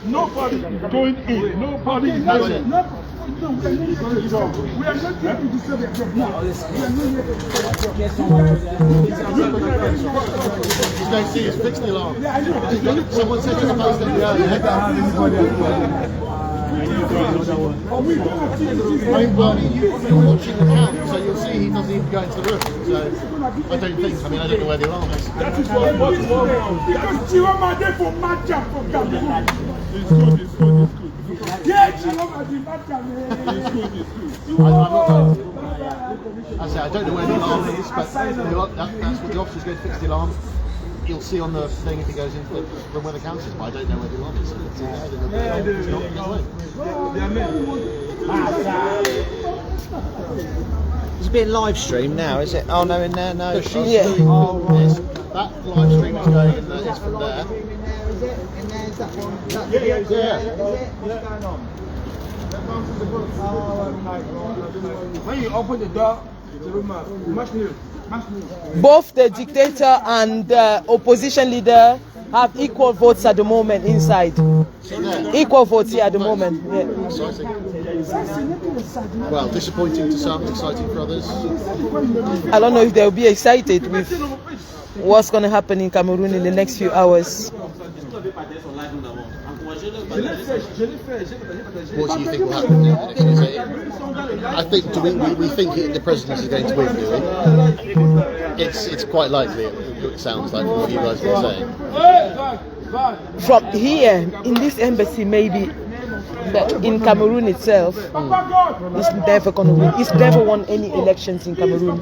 Nobody is going in. Nobody is That's going it. in. He's going to see his fixed the alarm. Someone said to the post that you're watching the count, so you'll see he doesn't even go into the room. So I don't know where the alarm is. That is what because Chiroma for match up for Cameroon. It's good. Yeah, Chiroma did match up. I don't know where the alarm is, but that's what the officer's going to fix the alarm. You'll see on the thing if he goes into the room where the count is, but I don't know where the alarm is. It's being live streamed now, is it? Oh no, in there, no. So she's doing this. That live stream is going in there, is from there. When you open the door, Both the dictator and the opposition leader have equal votes at the moment inside. Equal votes here at the moment. Yeah. Exciting. Well, disappointing to some, exciting for others. I don't know if they'll be excited with what's going to happen in Cameroon in the next few hours. What do you think will happen now? I think we think the president is going to win, do we? It's quite likely, it sounds like, from what you guys were saying. From here, in this embassy, maybe, but in Cameroon itself, it's never going to win. It's never won any elections in Cameroon.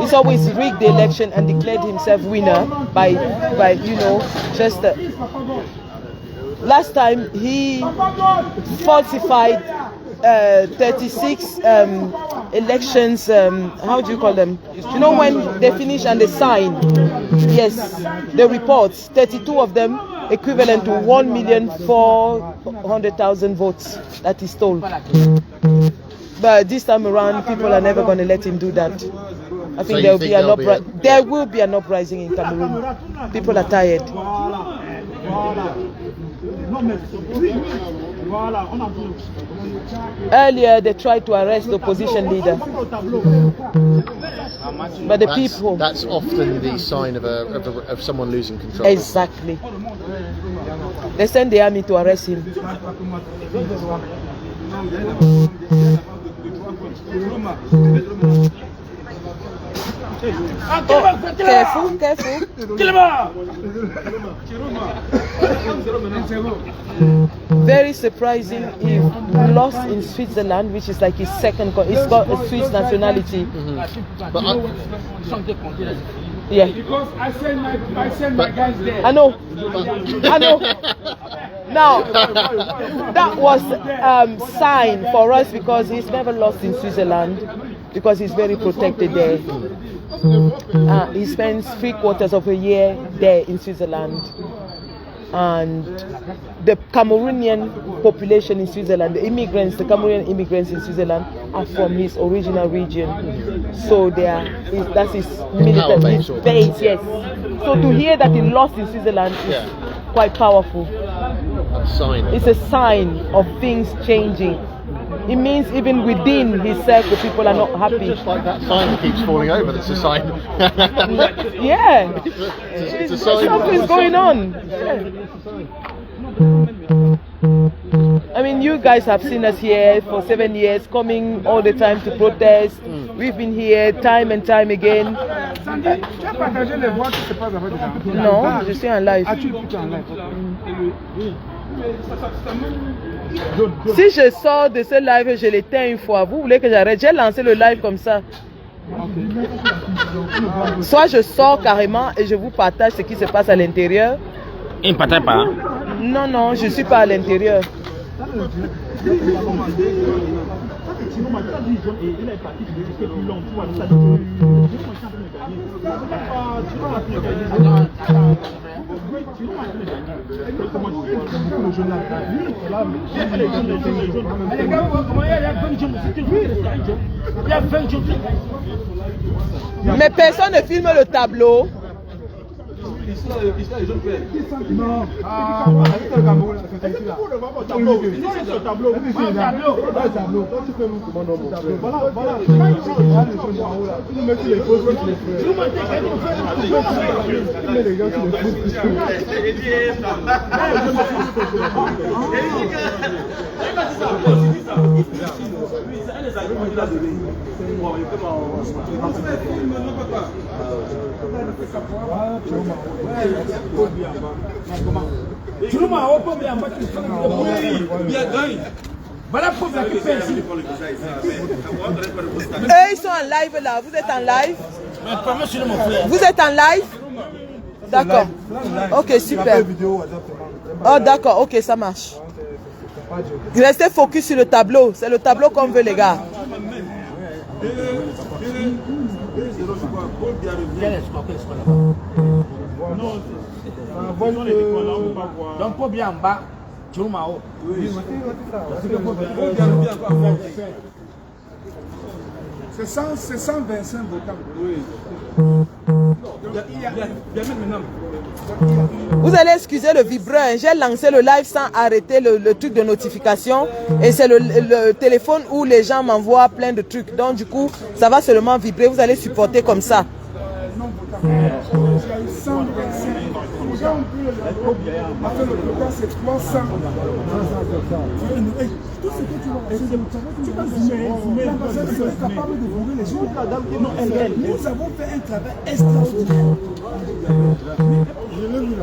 He's always rigged the election and declared himself winner by just... last time he falsified 36 elections, how do you call them? You know when they finish and they sign? Yes, the reports, 32 of them equivalent to 1,400,000 votes that he stole. But this time around, people are never going to let him do that. I think there will be an uprising in Cameroon. People are tired. Earlier, they tried to arrest the opposition leader, but the people. That's often the sign of someone losing control. Exactly. They send the army to arrest him. Careful. Very surprising, he lost in Switzerland, which is like his second. He's got a Swiss nationality. Yeah. Because I send my guys there. I know. Now, that was sign for us because he's never lost in Switzerland because he's very protected there. He spends 3/4 of a year there in Switzerland. And the Cameroonian population in Switzerland, the Cameroonian immigrants in Switzerland are from his original region. So that's his military base, yes. So to hear that he lost in Switzerland is quite powerful. It's a sign of things changing. It means even within his circle, people are not happy. Just like that sign keeps falling over, that's a sign. Yeah. It's a sign. Something's going on. Yeah. I mean, you guys have seen us here for 7 years, coming all the time to protest. We've been here time and time again. Non, je suis en live. Si je sors de ce live, je l'éteins une fois. Vous voulez que j'arrête? J'ai lancé le live comme ça. Soit je sors carrément et je vous partage ce qui se passe à l'intérieur. Il ne partage pas. Non, je ne suis pas à l'intérieur. Mais personne ne filme le tableau. les gens perdent. Non. Ah, c'est le Cameroun. C'est le tableau. Le tableau. Tu peux nous commander mon tableau. Voilà. Tu mets les fausses qui les frères. Tu mets les gars qui les fausses. Eux, ils sont en live là. Vous êtes en live? Vous êtes en live? D'accord. Ok, super. Oh, d'accord. Ok, ça marche. Restez focus sur le tableau. C'est le tableau qu'on veut, les gars. Donc, pour bien en bas, tu m'as haut. C'est 125 votants. Vous allez excuser le vibreur. J'ai lancé le live sans arrêter le truc de notification. Et c'est le téléphone où les gens m'envoient plein de trucs. Donc du coup, ça va seulement vibrer. Vous allez supporter comme ça. C'est 300. Tout ce que tu vas capable de voler les gens. Nous avons fait un travail extraordinaire.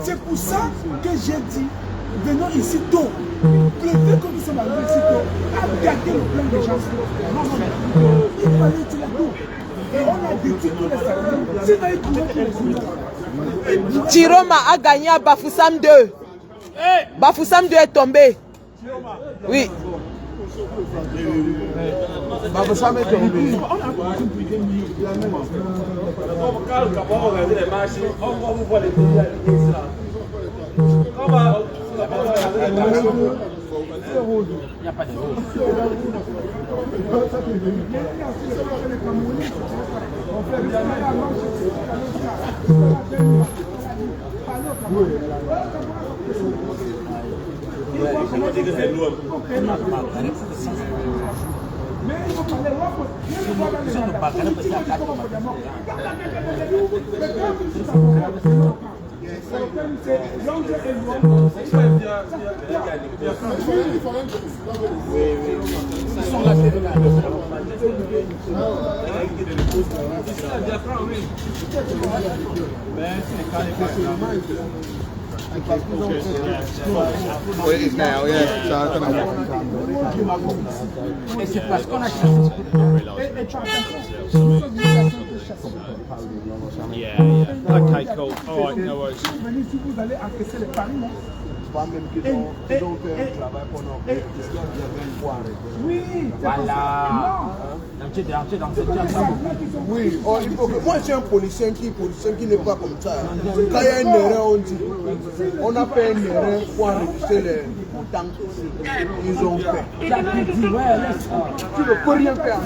C'est pour ça que j'ai dit, venons ici tôt. Le fait que nous sommes arrivés ici tôt, à garder le plan des gens. Il fallait être là tôt. Et on a détruit tous les salariés. C'est là tous les Chiroma a gagné à Bafoussam 2. Bafoussam 2 est tombé. Oui. Bafoussam est tombé. Il n'y a pas de rose. Well, it is now, yeah. So I don't know Et c'est parce qu'on a chassé. Yeah, yeah. Okay, cool. All right, no worries. Vous allez encaisser les paris, non? Oui, voilà. Oui, oh, il faut que... Moi, j'ai un policier qui n'est pas comme ça. Quand il y a une erreur, on dit. On a fait une erreur pour enregistrer les montants. Ils ont fait. Tu ne peux rien faire.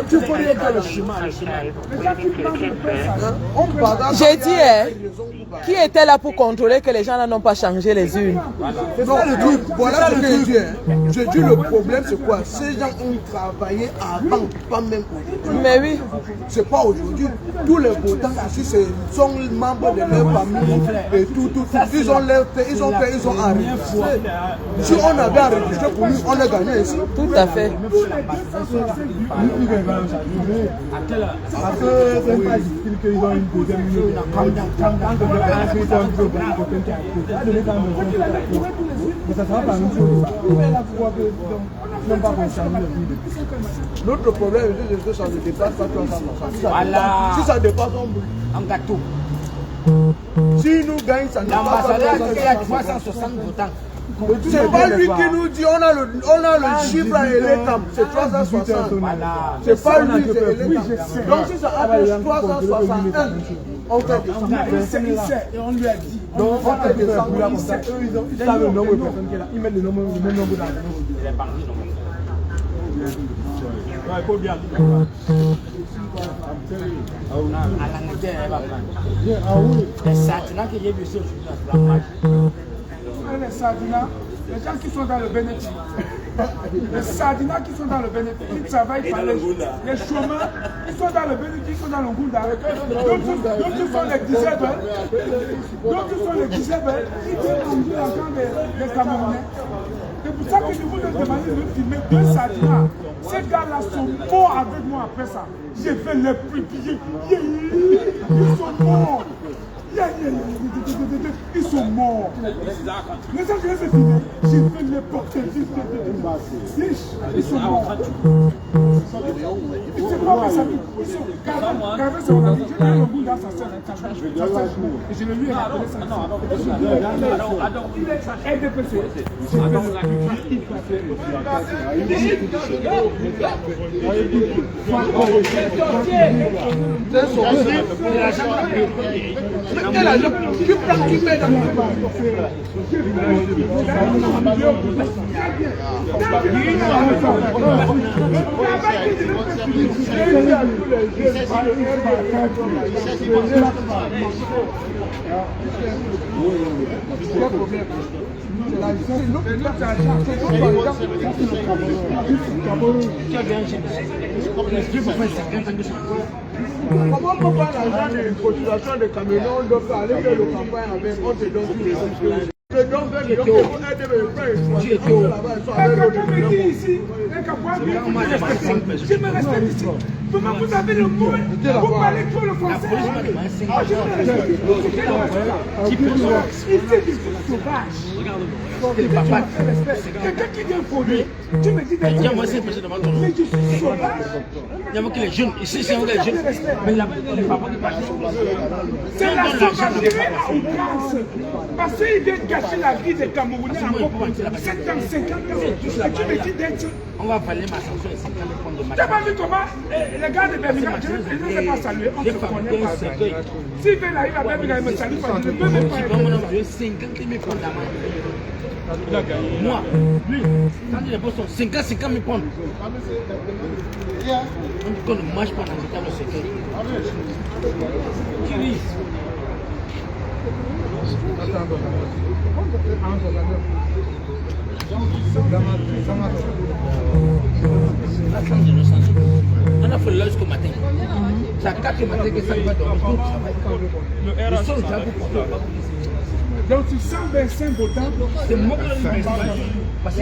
Tu peux rien faire le chemin. J'ai dit, qui était là pour contrôler que les gens n'ont pas changé les urnes? Non, le truc, voilà ce que je dis. Je dis le problème, c'est quoi? Ces gens ont travaillé avant, pas même aujourd'hui. Mais oui. C'est pas aujourd'hui. Tous les votants ici sont membres de leur famille et tout. Ils ont enregistré. Si on avait enregistré pour nous, on a gagné ici. Tout à fait. L'autre problème, c'est que ça ne dépasse pas 360. Si ça dépasse, un gâteau. Si nous gagnons, ça ne dépasse pas 360 votants. C'est pas lui qui nous dit, on a le chiffre à Elecam, c'est 360. C'est pas lui, c'est Elecam. Donc si ça approche 361, on fait des et on lui a dit. Donc on fait des Ils savent le nombre de personnes qu'il a. Ils mettent le même nombre d'argent. Les Sardinats que j'ai vu sur la plage. Les Sardinats, les gens qui sont dans le bénéfice. Les Sardinats qui sont dans le bénéfice, ils travaillent par les chômeurs, ils sont dans le bénéfice, ils sont dans le Ngunda. D'autres sont les disables. D'autres sont les disables. Ils viennent manger l'argent des Camerounais. C'est pour ça que je vous ai demandé de filmer 2 Sardinats. Ces gars-là sont morts avec moi après ça. J'ai fait les publier. Ils sont morts. Ils sont morts. Les gens qui les ont filmés, j'ai fait les porter. Ils sont morts. C'est pas mes amis. Ils sont gravés sur mon ami. J'ai donné le goût dans sa soeur. Et je le lui ai rappelé ça. Il est RDPC. Tu prends qui met dans la Comment on peut pas l'argent d'une population de camions, on doit aller faire le campagne avec, on te donne tous les choses. Je donne vers les gens qui vont aider mes frères. Quelqu'un me dit ici, je me respecte ici. Comment vous avez le mot? Vous parlez trop le français. Je me respecte. Ici, des trucs sauvages. Quelqu'un qui vient produire, tu me dis des trucs. Mais je suis sauvage. Il y a les jeunes, ici c'est les jeunes. Mais les papas qui partent. C'est la sauvagerie à outrance. Parce qu'il vient cacher la vie des Camerounais en Europe. 7 ans, 50 ans. Et tu me dis d'être. On va parler ma sanction ici. Tu n'as pas vu comment les gars de Birmingham, je ne sais pas saluer, on se connaît pas. S'ils veulent arriver à Birmingham, ils me saluent pas. Je ne peux même pas. 50 000 francs d'amende. Moi, lui, quand il est bon, 50 000 francs. On ne marche pas dans le cas de sécurité. Qui rit? On a fait le jusqu'au matin. C'est à 4 matin que ça va dormir. Le sol, donc tu sens 25 votants. C'est moi qui l'ai parce que